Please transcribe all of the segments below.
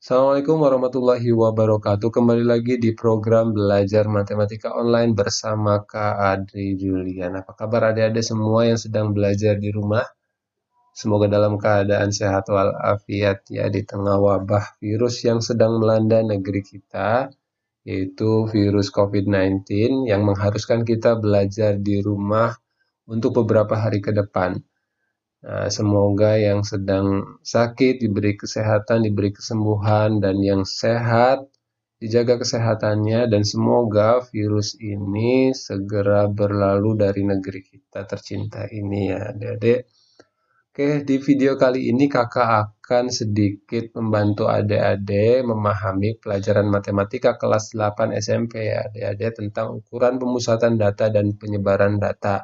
Assalamualaikum warahmatullahi wabarakatuh. Kembali lagi di program belajar matematika online bersama Kak Adri Julian. Apa kabar adik-adik semua yang sedang belajar di rumah? Semoga dalam keadaan sehat walafiat ya di tengah wabah virus yang sedang melanda negeri kita, yaitu virus COVID-19 yang mengharuskan kita belajar di rumah untuk beberapa hari ke depan. Nah, semoga yang sedang sakit diberi kesehatan, diberi kesembuhan, dan yang sehat dijaga kesehatannya, dan semoga virus ini segera berlalu dari negeri kita tercinta ini ya adik-adik. Oke, di video kali ini kakak akan sedikit membantu adik-adik memahami pelajaran matematika kelas 8 SMP ya adik-adik tentang ukuran pemusatan data dan penyebaran data.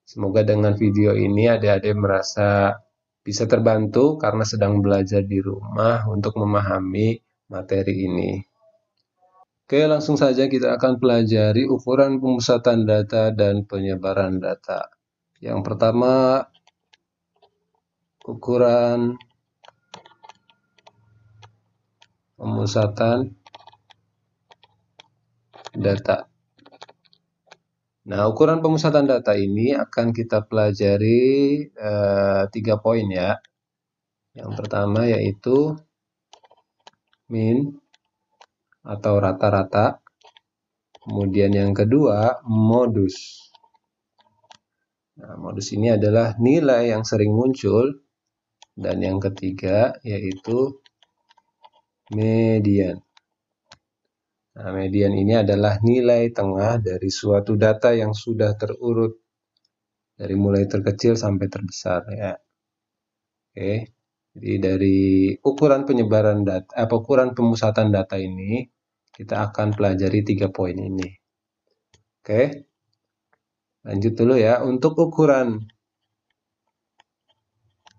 Semoga dengan video ini adik-adik merasa bisa terbantu karena sedang belajar di rumah untuk memahami materi ini. Oke, langsung saja kita akan pelajari ukuran pemusatan data dan penyebaran data. Yang pertama, ukuran pemusatan data. Nah, ukuran pemusatan data ini akan kita pelajari 3 poin ya. Yang pertama yaitu min atau rata-rata. Kemudian yang kedua, modus. Nah, modus ini adalah nilai yang sering muncul. Dan yang ketiga yaitu median. Nah, median ini adalah nilai tengah dari suatu data yang sudah terurut dari mulai terkecil sampai terbesar ya. Oke. Jadi dari ukuran penyebaran data, ukuran pemusatan data ini kita akan pelajari 3 poin ini. Oke. Lanjut dulu ya. Untuk ukuran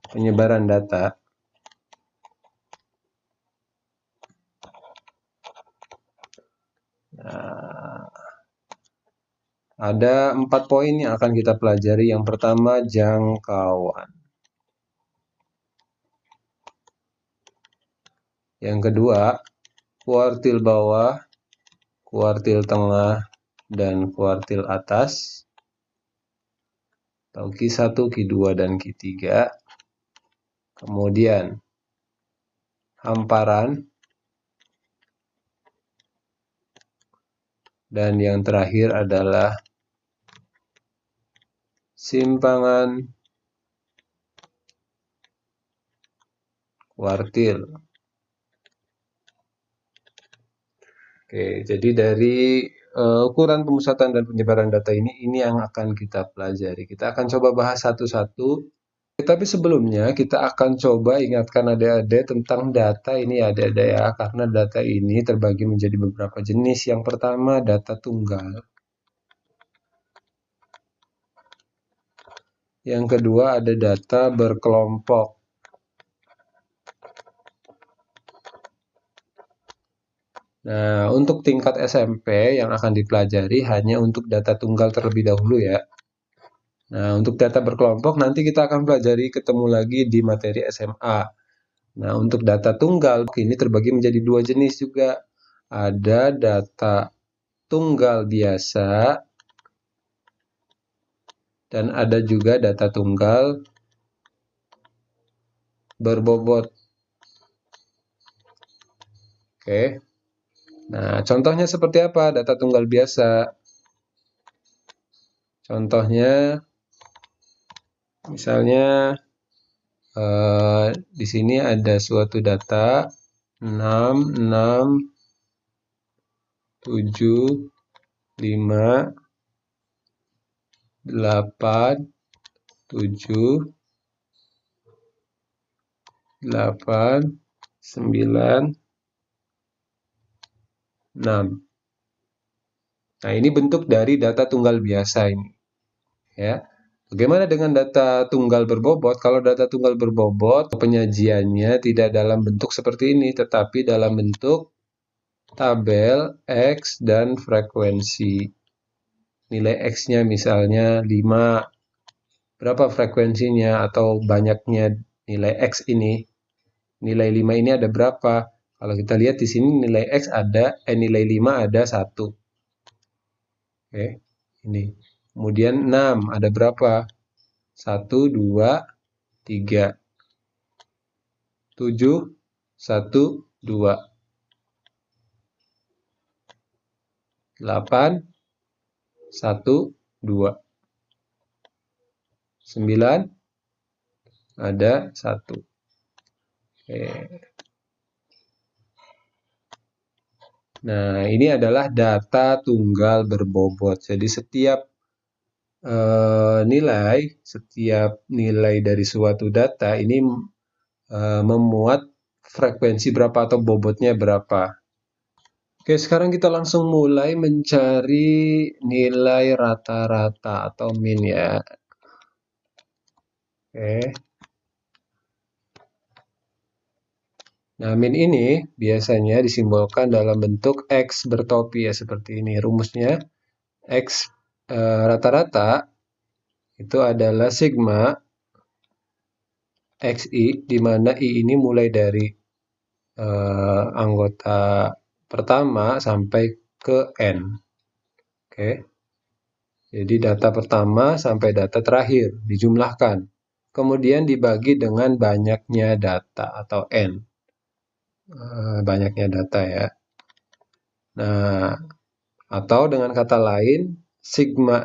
penyebaran data, ada 4 poin yang akan kita pelajari. Yang pertama, jangkauan. Yang kedua, kuartil bawah, kuartil tengah, dan kuartil atas. Atau Q1, Q2, dan Q3. Kemudian, hamparan. Dan yang terakhir adalah simpangan kuartil. Oke, jadi dari ukuran pemusatan dan penyebaran data ini yang akan kita pelajari. Kita akan coba bahas satu-satu. Tapi sebelumnya kita akan coba ingatkan adik-adik tentang data ini adik-adik ya, karena data ini terbagi menjadi beberapa jenis. Yang pertama data tunggal. Yang kedua ada data berkelompok. Nah, untuk tingkat SMP yang akan dipelajari hanya untuk data tunggal terlebih dahulu ya. Nah, untuk data berkelompok nanti kita akan pelajari ketemu lagi di materi SMA. Nah, untuk data tunggal ini terbagi menjadi 2 jenis juga. Ada data tunggal biasa dan ada juga data tunggal berbobot. Oke. Nah, contohnya seperti apa data tunggal biasa? Contohnya misalnya di sini ada suatu data 6, 6, 7, 5, 8, 7, 8, 9, 6. Nah, ini bentuk dari data tunggal biasa ini. Ya. Bagaimana dengan data tunggal berbobot? Kalau data tunggal berbobot, penyajiannya tidak dalam bentuk seperti ini, tetapi dalam bentuk tabel X dan frekuensi. Nilai X-nya misalnya 5. Berapa frekuensinya atau banyaknya nilai X ini? Nilai 5 ini ada berapa? Kalau kita lihat di sini nilai X ada, nilai 5 ada 1. Oke, ini. Kemudian 6 ada berapa? 1, 2, 3. 7, 1, 2. 8, 1, 2. 9, ada 1. Oke. Nah, ini adalah data tunggal berbobot. Jadi setiap nilai dari suatu data ini memuat frekuensi berapa atau bobotnya berapa. Oke, sekarang kita langsung mulai mencari nilai rata-rata atau min ya. Oke. Nah, min ini biasanya disimbolkan dalam bentuk X bertopi ya, seperti ini. Rumusnya X rata-rata itu adalah sigma XI, di mana I ini mulai dari anggota pertama sampai ke N. Oke. Jadi data pertama sampai data terakhir dijumlahkan. Kemudian dibagi dengan banyaknya data atau N. Banyaknya data ya. Nah, atau dengan kata lain, sigma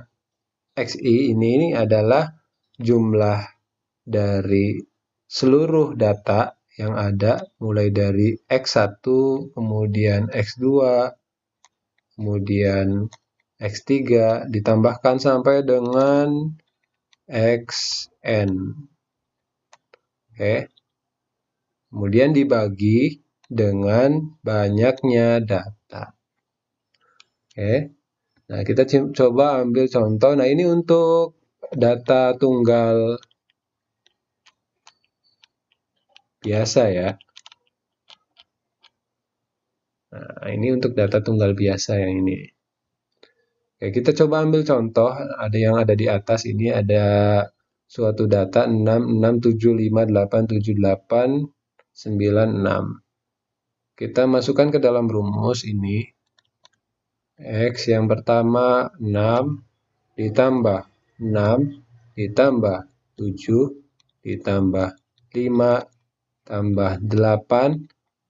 XI ini adalah jumlah dari seluruh data yang ada mulai dari X1, kemudian X2, kemudian X3 ditambahkan sampai dengan Xn. Oke. Kemudian dibagi dengan banyaknya data. Oke. Nah, kita coba ambil contoh. Nah, ini untuk data tunggal biasa ya. Nah, ini untuk data tunggal biasa yang ini. Oke, kita coba ambil contoh. Ada yang ada di atas ini, ada suatu data 6, 7, 5, 8, 7, 8, 9, 6. Kita masukkan ke dalam rumus ini. X yang pertama 6 ditambah 6 ditambah 7 ditambah 5 tambah 8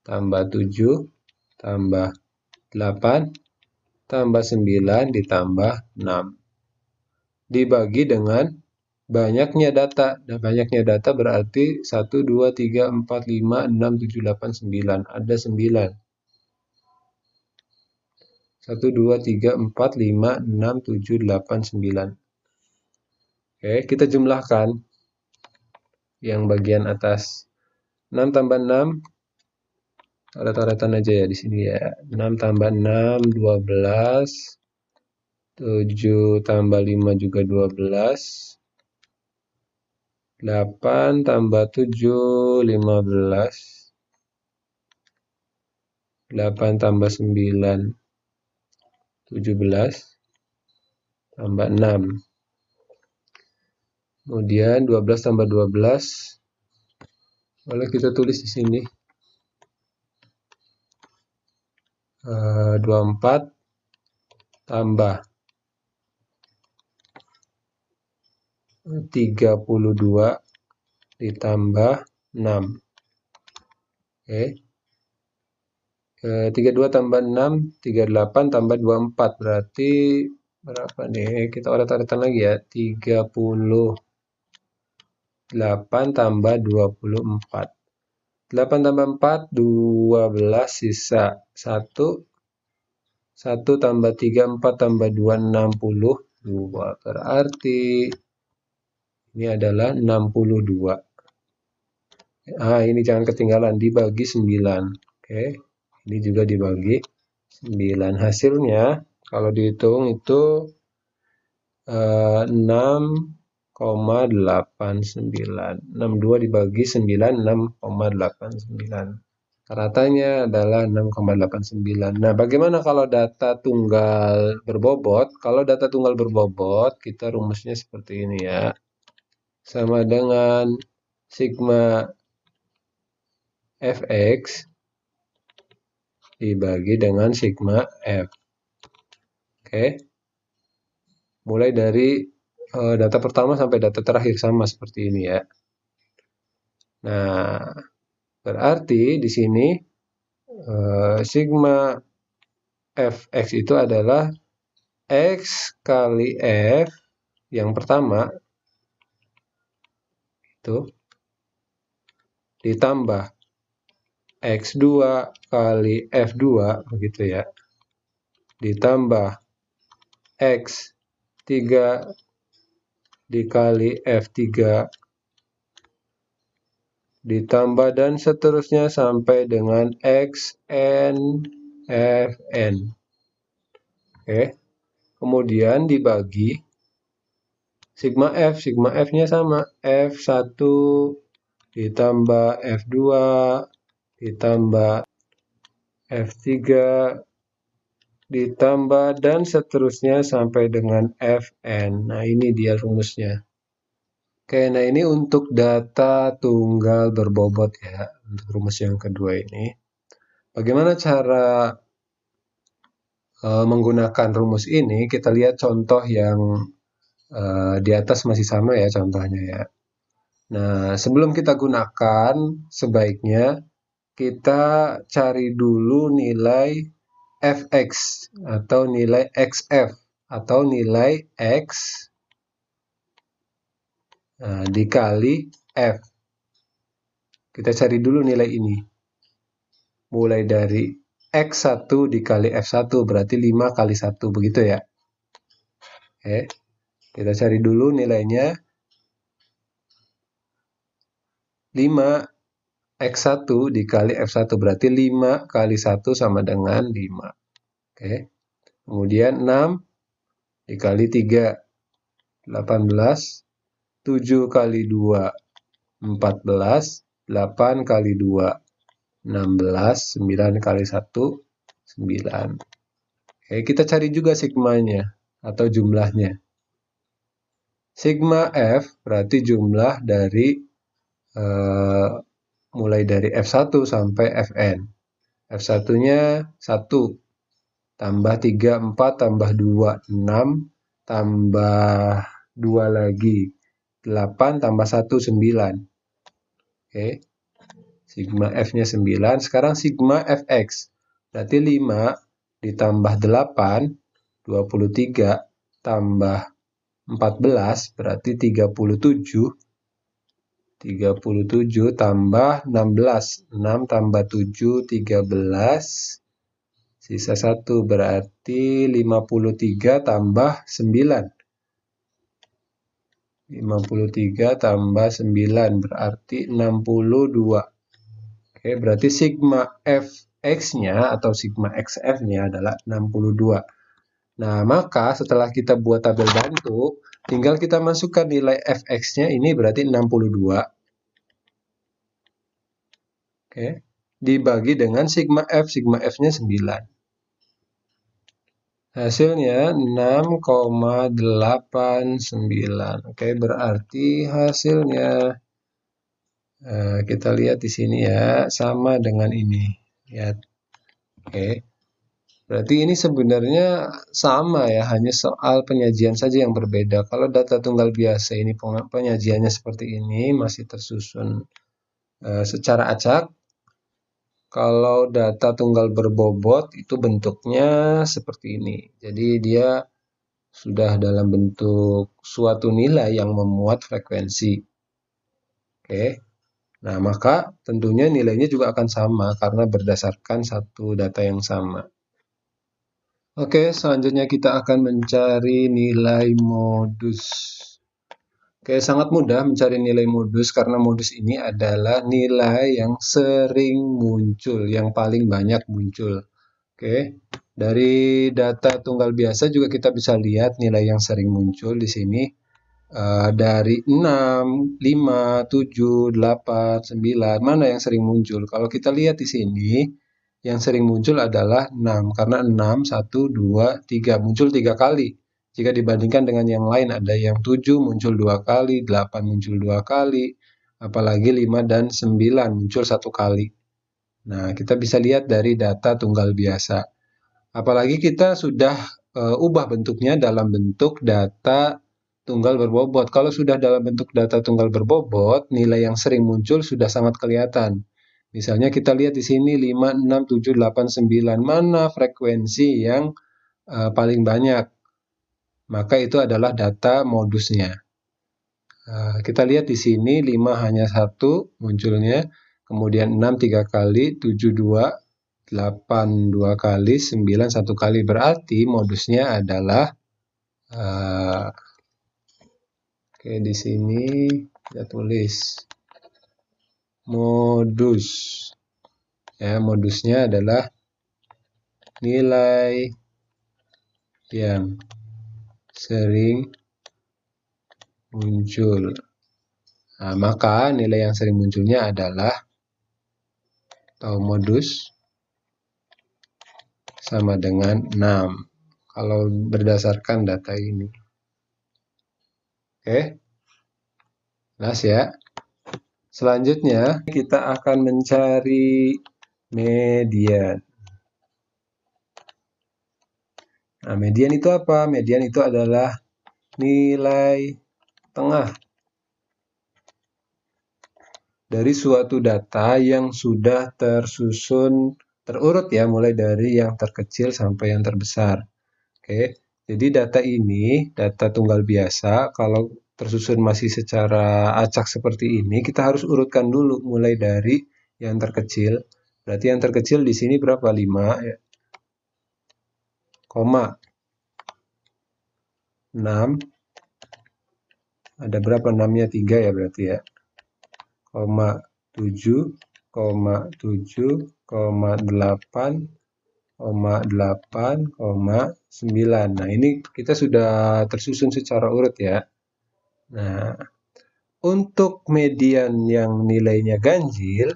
tambah 7 tambah 8 tambah 9 ditambah 6. Dibagi dengan banyaknya data. Dan banyaknya data berarti 1, 2, 3, 4, 5, 6, 7, 8, 9. Ada 9. 1, 2, 3, 4, 5, 6, 7, 8, 9. Oke, kita jumlahkan yang bagian atas. 6 tambah 6, rata-ratan aja ya di sini ya. 6 tambah 6, 12. 7 tambah 5 juga 12. 8 tambah 7, 15. 8 tambah 9, 17. Tambah 6. Kemudian 12 tambah 12. Boleh kita tulis di sini. 24 tambah 32 ditambah 6. Oke. 32 tambah 6, 38 tambah 24. Berarti berapa nih? Kita oret-oretan lagi ya. 38 tambah 24. 8 tambah 4, 12 sisa 1. 1 tambah 3, 4 tambah 2, 62. Berarti ini adalah 62. Ini jangan ketinggalan, dibagi 9. Oke, ini juga dibagi 9. Hasilnya, kalau dihitung itu 6,89. 62 dibagi 9, 6,89. Ratanya adalah 6,89. Nah, bagaimana kalau data tunggal berbobot? Kalau data tunggal berbobot, kita rumusnya seperti ini ya. Sama dengan sigma fx dibagi dengan sigma F. Oke. Mulai dari data pertama sampai data terakhir sama seperti ini ya. Nah, berarti di sini sigma Fx itu adalah X kali F yang pertama itu ditambah X2 kali F2 begitu ya, ditambah X3 dikali F3 ditambah dan seterusnya sampai dengan Xn Fn. Oke. Kemudian dibagi sigma F-nya sama, F1 ditambah F2 ditambah F3 ditambah dan seterusnya sampai dengan Fn. Nah, ini dia rumusnya. Oke, nah ini untuk data tunggal berbobot ya, untuk rumus yang kedua ini. Bagaimana cara menggunakan rumus ini? Kita lihat contoh yang di atas masih sama ya contohnya ya. Nah, sebelum kita gunakan, sebaiknya kita cari dulu nilai Fx atau nilai Xf atau nilai X dikali F. Kita cari dulu nilai ini. Mulai dari X1 dikali F1 berarti 5 kali 1 begitu ya. Oke. Kita cari dulu nilainya. 5 X1 dikali F1 berarti 5 kali 1 sama dengan 5. Oke. Kemudian 6 dikali 3, 18. 7 kali 2, 14. 8 kali 2, 16. 9 kali 1, 9. Oke, kita cari juga sigmanya atau jumlahnya. Sigma F berarti jumlah dari mulai dari F1 sampai Fn. F1-nya 1, tambah 3, 4, tambah 2, 6, tambah 2 lagi, 8, tambah 1, 9. Oke, sigma F-nya 9. Sekarang sigma Fx, berarti 5 ditambah 8, 23, tambah 14, berarti 37. 37 tambah 16, 6 tambah 7, 13, sisa 1 berarti 53 tambah 9. 53 tambah 9 berarti 62. Oke, berarti sigma Fx-nya atau sigma Xf-nya adalah 62. Nah, maka setelah kita buat tabel bantu, tinggal kita masukkan nilai Fx-nya ini berarti 62. Oke, dibagi dengan sigma F-nya 9. Hasilnya 6,89. Oke, berarti hasilnya kita lihat di sini ya, sama dengan ini. Ya. Oke. Berarti ini sebenarnya sama ya, hanya soal penyajian saja yang berbeda. Kalau data tunggal biasa ini penyajiannya seperti ini, masih tersusun secara acak. Kalau data tunggal berbobot itu bentuknya seperti ini. Jadi dia sudah dalam bentuk suatu nilai yang memuat frekuensi. Oke. Nah, maka tentunya nilainya juga akan sama karena berdasarkan satu data yang sama. Oke, selanjutnya kita akan mencari nilai modus. Oke, sangat mudah mencari nilai modus karena modus ini adalah nilai yang sering muncul, yang paling banyak muncul. Oke, dari data tunggal biasa juga kita bisa lihat nilai yang sering muncul di sini. Dari 6, 5, 7, 8, 9, mana yang sering muncul? Kalau kita lihat di sini, yang sering muncul adalah 6, karena 6, 1, 2, 3, muncul 3 kali. Jika dibandingkan dengan yang lain, ada yang 7 muncul 2 kali, 8 muncul 2 kali, apalagi 5 dan 9 muncul 1 kali. Nah, kita bisa lihat dari data tunggal biasa. Apalagi kita sudah ubah bentuknya dalam bentuk data tunggal berbobot. Kalau sudah dalam bentuk data tunggal berbobot, nilai yang sering muncul sudah sangat kelihatan. Misalnya kita lihat di sini 5, 6, 7, 8, 9. Mana frekuensi yang paling banyak? Maka itu adalah data modusnya. Kita lihat di sini 5 hanya 1 munculnya, kemudian 6 3 kali, 7 2, 8 2 kali, 9 1 kali. Berarti modusnya adalah oke, di sini kita tulis modus. Ya, modusnya adalah nilai yang sering muncul. Nah, maka nilai yang sering munculnya adalah atau modus sama dengan 6 kalau berdasarkan data ini. Oke, jelas ya. Selanjutnya kita akan mencari median. Nah, median itu apa? Median itu adalah nilai tengah dari suatu data yang sudah tersusun terurut ya, mulai dari yang terkecil sampai yang terbesar. Oke, jadi data ini, data tunggal biasa, kalau tersusun masih secara acak seperti ini, kita harus urutkan dulu mulai dari yang terkecil. Berarti yang terkecil di sini berapa? 5 ya. Koma 6. Ada berapa? 6-nya 3 ya berarti ya. Koma 7, koma 7, koma 8, koma 8, koma 9. Nah, ini kita sudah tersusun secara urut ya. Nah, untuk median yang nilainya ganjil,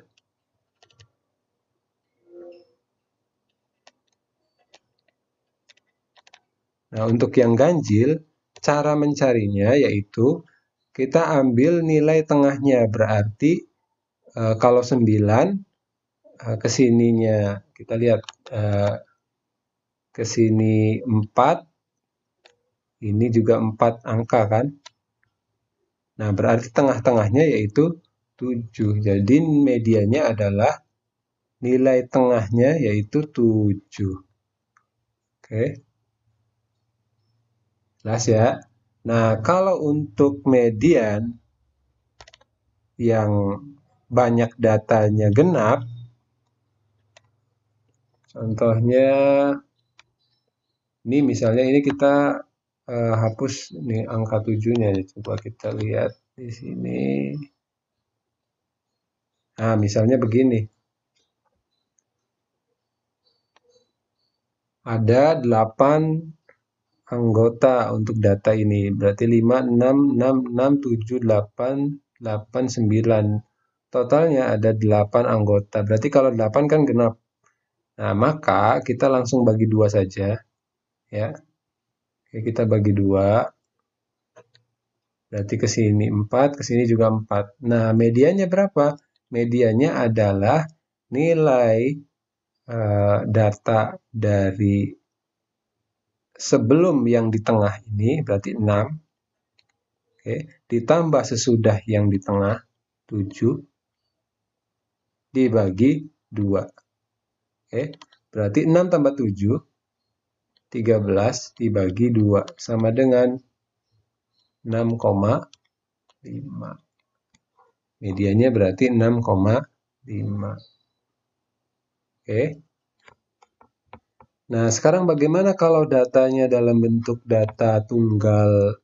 nah untuk yang ganjil, cara mencarinya yaitu kita ambil nilai tengahnya. Berarti kalau 9, kesininya kita lihat kesini 4, ini juga 4 angka kan. Nah, berarti tengah-tengahnya yaitu 7. Jadi medianya adalah nilai tengahnya yaitu 7. Oke. Jelas ya. Nah, kalau untuk median yang banyak datanya genap, contohnya ini misalnya ini kita hapus nih angka 7-nya ya. Coba kita lihat di sini. Nah, misalnya begini. Ada 8 anggota untuk data ini. Berarti 5, 6, 6, 6, 7, 8, 8, 9. Totalnya ada 8 anggota. Berarti kalau 8 kan genap. Nah, maka kita langsung bagi 2 saja. Ya. Oke, kita bagi 2. Berarti ke sini 4, ke sini juga 4. Nah, medianya berapa? Medianya adalah nilai data dari sebelum yang di tengah ini, berarti 6. Oke, ditambah sesudah yang di tengah, 7, dibagi 2. Oke, berarti 6 tambah 7, 13 dibagi 2, sama dengan 6,5. Medianya berarti 6,5. Oke. Nah, sekarang bagaimana kalau datanya dalam bentuk data tunggal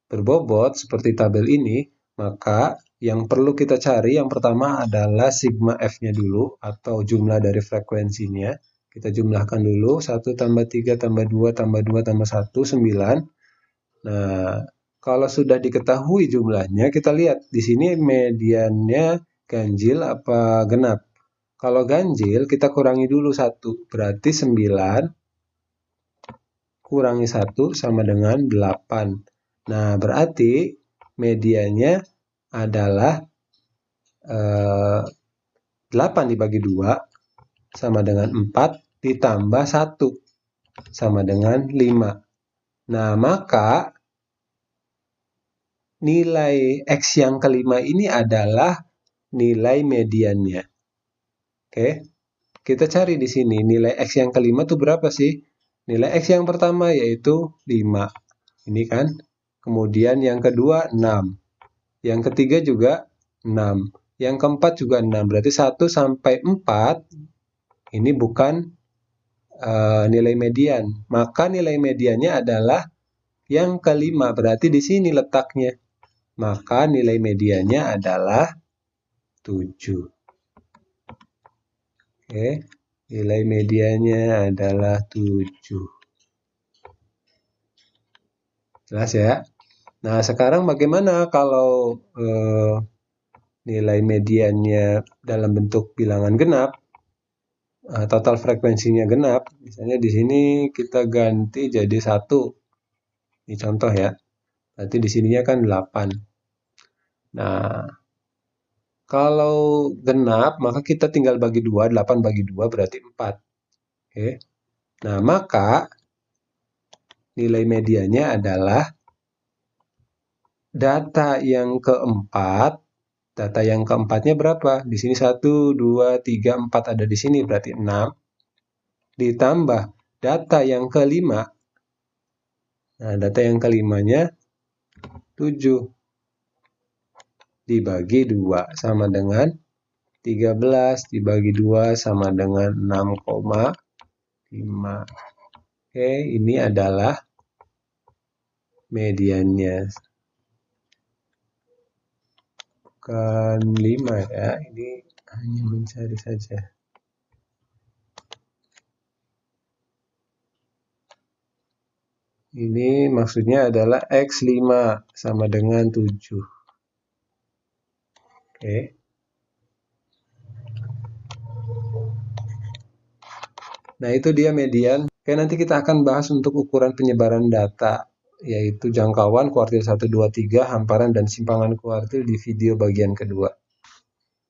berbobot seperti tabel ini? Maka yang perlu kita cari yang pertama adalah sigma F-nya dulu atau jumlah dari frekuensinya. Kita jumlahkan dulu 1 tambah 3 tambah 2 tambah 2 tambah 1, 9. Nah, kalau sudah diketahui jumlahnya, kita lihat di sini mediannya ganjil apa genap. Kalau ganjil, kita kurangi dulu 1. Berarti 9 kurangi 1 sama dengan 8. Nah, berarti medianya adalah 8 dibagi 2. sama dengan 4 ditambah 1 sama dengan 5. Nah, maka nilai X yang kelima ini adalah nilai mediannya. Oke, kita cari di sini nilai X yang kelima itu berapa sih? Nilai X yang pertama yaitu 5. Ini kan. Kemudian yang kedua 6. Yang ketiga juga 6. Yang keempat juga 6. Berarti 1 sampai 4 ini bukan nilai median. Maka nilai mediannya adalah yang kelima. Berarti di sini letaknya. Maka nilai mediannya adalah 7. Oke, nilai mediannya adalah 7. Jelas ya? Nah, sekarang bagaimana kalau nilai mediannya dalam bentuk bilangan genap? Total frekuensinya genap. Misalnya di sini kita ganti jadi 1. Ini contoh ya. Berarti di sininya kan 8. Nah, kalau genap, maka kita tinggal bagi 2. 8 bagi 2 berarti 4. Oke. Nah, maka nilai mediannya adalah data yang keempat. Data yang keempatnya berapa? Di sini 1, 2, 3, 4 ada di sini berarti 6. Ditambah data yang kelima. Nah, data yang kelimanya 7. Dibagi 2 sama dengan 13. Dibagi 2 sama dengan 6,5. Oke, ini adalah mediannya. Bukan 5 ya, ini hanya mencari saja. Ini maksudnya adalah X5 sama dengan 7. Oke. Nah, itu dia median. Oke, nanti kita akan bahas untuk ukuran penyebaran data, yaitu jangkauan, kuartil 1, 2, 3, hamparan, dan simpangan kuartil di video bagian kedua.